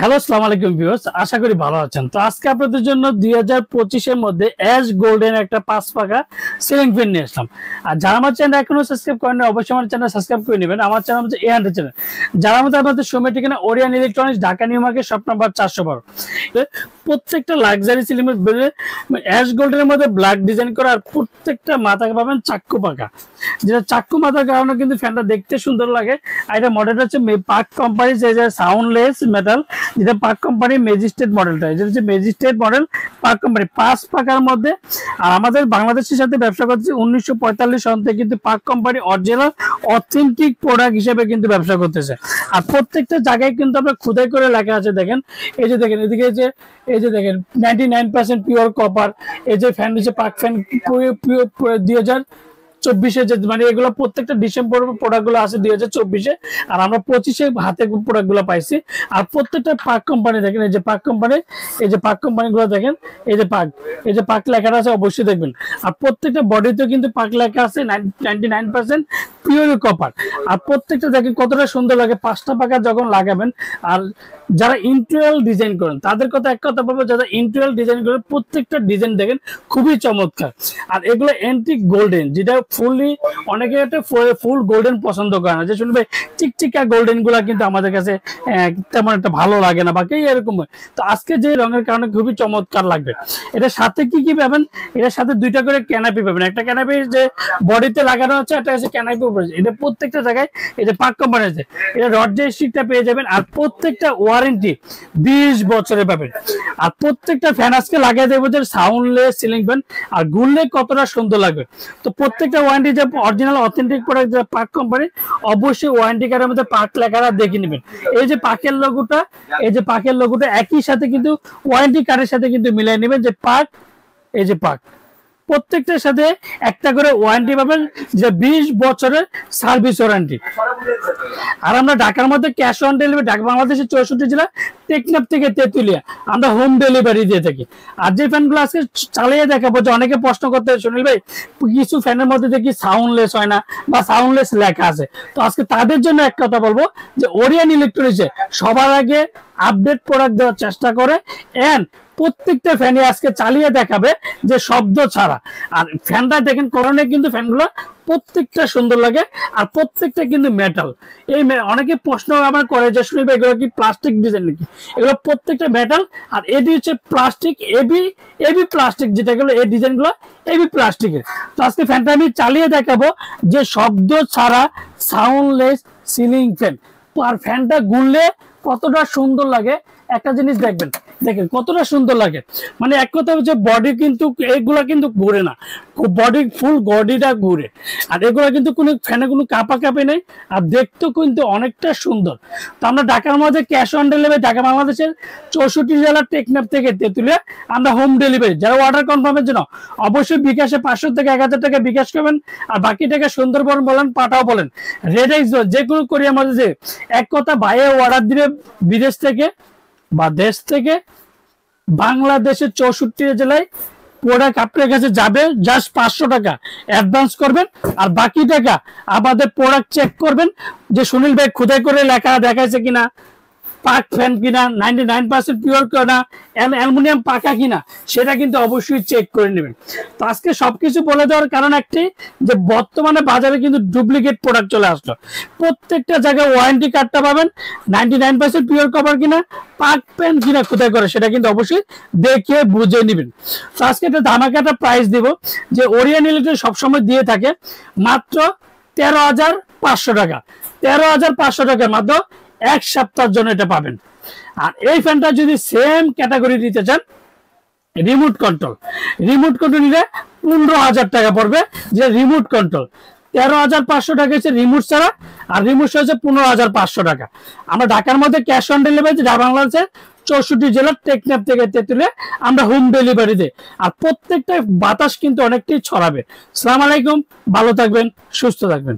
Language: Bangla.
হ্যালো, আসসালামু আলাইকুম ভিউয়ার্স, আশা করি ভালো আছেন। তো আজকে আপনাদের জন্য 2025 এর মধ্যে অ্যাশ গোল্ডেন একটা 5 পাকা সিলিং ফ্যান নিয়ে আসলাম। আর যারা আমার চ্যানেল এখনো সাবস্ক্রাইব করেন অবশ্যই আমার চ্যানেল সাবস্ক্রাইব করে নেবেন। আমার চ্যানেল হচ্ছে A100 চ্যানেল। যারা আমাদের আপনাদের সময় ঠিকানা Orion electronics, Dhaka new market, shop number 412। প্রত্যেকটা লাক্সারি সিলিং এর অ্যাশ গোল্ডের মধ্যে ব্ল্যাক ডিজাইন করা, আর প্রত্যেকটা মাথা পাবেন চাক্কু পাকা, যেটা চাক্কু মাথার কারণে কিন্তু ফ্যানটা দেখতে সুন্দর লাগে। আর এটা মডেলটা হচ্ছে পাক কোম্পানি সাউন্ডলেস মেটাল, যেটা পাক কোম্পানি ম্যাজিস্ট্রেট মডেলটা, এটা হচ্ছে ম্যাজিস্ট্রেট মডেল পাক কোম্পানি 5 পাকার মধ্যে। আর আমাদের বাংলাদেশের সাথে ব্যবসা করছে 1945 সন থেকে, কিন্তু পাক কোম্পানি অরিজিনাল অথেন্টিক প্রোডাক্ট হিসেবে কিন্তু ব্যবসা করতেছে। আর প্রত্যেকটা জায়গায় কিন্তু আপনার খোদাই করে লেখা আছে, দেখেন এই যে দেখেন এদিকে এই যে দেখেন 99% পিওর কপার। এই যে ফ্যান হচ্ছে পাক ফ্যান 2024 যে মানে এগুলো প্রত্যেকটা ডিসেম্বর প্রোডাক্ট গুলো আছে 2024, আর আমরা 25 হাতে প্রোডাক্ট গুলো পাইছি। আর প্রত্যেকটা পাক কোম্পানি দেখেন, এই যে পাক কোম্পানি, এই যে পাক কোম্পানি গুলো দেখেন, এই যে পাক লেখাটা আছে অবশ্যই দেখবেন। আর প্রত্যেকটা বডিতেও কিন্তু পাক লেখা আছে 99% পিওর কপার। আর প্রত্যেকটা দেখেন কতটা সুন্দর লাগে 5টা পাকা যখন লাগাবেন। আর যারা ইন্টেরিয়র ডিজাইন করেন তাদের কথা এক কথা বলবো, যারা ইন্টেরিয়র ডিজাইন করেন প্রত্যেকটা ডিজাইন দেখেন খুবই চমৎকার। আর এগুলো অ্যান্টিক গোল্ডেন, যেটা ফুললি অনেকে একটা ফুল গোল্ডেন পছন্দ করে না, যে শুনবে চিকচিকা গোল্ডেন গুলা কিন্তু আমাদের কাছে তেমন একটা ভালো লাগে না বা কে এরকম। তো আজকে যে রঙের কারণে খুবই চমৎকার লাগবে। এটার সাথে কি পাবেন, এটার সাথে 2টা করে ক্যানাপি পাবেন। একটা ক্যানাপি যে বডিতে লাগানো হচ্ছে, একটা হচ্ছে ক্যানাপি উপরে। এটা প্রত্যেকটা জায়গায় এই যে পাক কোম্পানি আছে, এটা রড যে স্টিকটা পেয়ে যাবেন। আর প্রত্যেকটা ওয়ারেন্টি 20 বছরে পাবেন। আর প্রত্যেকটা ফ্যান আজকে লাগিয়ে দেবো যে সাউন্ডলেস সিলিং ফ্যান, আর ঘুরলে কতটা সুন্দর লাগবে। তো প্রত্যেকটা ওয়ারেন্টি যে অরিজিনাল অথেন্টিক প্রোডাক্ট যে পাক কোম্পানি, অবশ্যই ওয়ারেন্টি কার্ডের মধ্যে পাক লেখাটা দেখে নেবেন। এই যে পাকের লোগোটা একই সাথে কিন্তু ওয়ারেন্টি কার্ডের সাথে কিন্তু মিলিয়ে নেবেন, যে পাক, এই যে পাক প্রত্যেকটার সাথে একটা করে ওয়ারেন্টি পাবেন, যে 20 বছরের সার্ভিস ওয়ারেন্টি। আর আমরা ঢাকার মধ্যে ক্যাশ অন ডেলিভারি, ঢাকা বাংলাদেশের 64 জেলা, টেকনাফ থেকে তেতুলিয়া আমরা হোম ডেলিভারি দিয়ে থাকি। আর যে ফ্যানগুলো আজকে চালিয়ে দেখাবো, যে অনেকে প্রশ্ন করতে সুনীল ভাই কিছু ফ্যানের মধ্যে দেখি সাউন্ডলেস হয় না বা সাউন্ডলেস লেখা আছে, তো আজকে তাদের জন্য এক কথা বলবো, যে ওরিয়ান ইলেকট্রনিক্সে সবার আগে আপডেট প্রোডাক্ট দেওয়ার চেষ্টা করে। এন্ড প্রত্যেকটা ফ্যানে আজকে চালিয়ে দেখাবে যে শব্দ ছাড়া। আর ফ্যানটা দেখেন করণে কিন্তু ফ্যানগুলো প্রত্যেকটা সুন্দর লাগে, আর প্রত্যেকটা কিন্তু মেটাল। এই অনেকে প্রশ্ন আমার করে যে শুনবে এগুলো কি প্লাস্টিক ডিজাইন নাকি, এগুলো প্রত্যেকটা মেটাল। আর এটি হচ্ছে প্লাস্টিক, এবি প্লাস্টিক, যেটা গুলো এই ডিজাইন গুলো এবি প্লাস্টিকের। তো আজকে ফ্যানটা আমি চালিয়ে দেখাবো যে শব্দ ছাড়া সাউন্ডলেস সিলিং ফ্যান। আর ফ্যানটা ঘুরলে কতটা সুন্দর লাগে একটা জিনিস দেখবেন, দেখেন কতটা সুন্দর লাগে। মানে এক কথা হচ্ছে বডি কিন্তু এগুলা কিন্তু ঘুরে না, বডি ফুল বডিটা ঘুরে। আর এগুলা কিন্তু কোনো ফ্যানে কোনো কাঁপি নেই, আর দেখতেও কিন্তু অনেকটা সুন্দর। তো আমরা ঢাকার মধ্যে ক্যাশ অন ডেলিভারি, ঢাকা বাংলাদেশের 64 জেলা, টেকনাফ থেকে তেতুলিয়া আমরা হোম ডেলিভারি। যারা অর্ডার কনফার্মের জন্য অবশ্যই বিকাশে 500 থেকে 1000 টাকা বিকাশ করবেন, আর বাকি টাকা সুন্দরবন বলেন, পাঠাও বলেন, রেডেক্স যে কোনো কোরিয়ার মধ্যে। যে এক কথা ভাইয়ে অর্ডার দিবে বিদেশ থেকে বা দেশ থেকে, বাংলাদেশের 64 জেলায় প্রোডাক্ট আপনার কাছে যাবে। জাস্ট 500 টাকা অ্যাডভান্স করবেন, আর বাকি টাকা আমাদের প্রোডাক্ট চেক করবেন, যে সুনীল ভাই খোদাই করে লেখা দেখাইছে কিনা, পাক ফ্যান কিনা, 99% পিওর কিনা, অ্যালুমিনিয়াম পাকা কিনা, সেটা কিন্তু অবশ্যই চেক করে নেবেন। তো আজকে সবকিছু বলে দেওয়ার কারণ একটি, যে বর্তমানে বাজারে কিন্তু ডুপ্লিকেট প্রোডাক্ট চলে আসলো। প্রত্যেকটা জায়গায় ওয়ারেন্টি কার্ডটা পাবেন, 99% পিওর কভার কিনা, পাক ফ্যান কিনা কোথায় করে, সেটা কিন্তু অবশ্যই দেখে বুঝে নেবেন। তো আজকে একটা ধামাকাটা প্রাইস দিব, যে ওরিয়ান ইলেকট্রনিক্স সবসময় দিয়ে থাকে মাত্র 13,500 টাকা। 13,500 টাকার মাত্র এক সপ্তাহের জন্য এটা পাবেন। আর এই ফ্যানটা যদি সেম ক্যাটাগরি দিতে চান, রিমোট কন্ট্রোল নিলে 15,000 টাকা পড়বে, যে রিমোট কন্ট্রোল। 13,500 টাকা হচ্ছে রিমোট ছাড়া, আর রিমোট হচ্ছে 15,500 টাকা। আমরা ঢাকার মধ্যে ক্যাশ অন ডেলিভারি, বাংলাদেশের 64 জেলার, টেকনাফ থেকে তেতুলিয়া আমরা হোম ডেলিভারি দিই। আর প্রত্যেকটা বাতাস কিন্তু অনেকটাই ছড়াবে। আসসালামু আলাইকুম, ভালো থাকবেন, সুস্থ থাকবেন।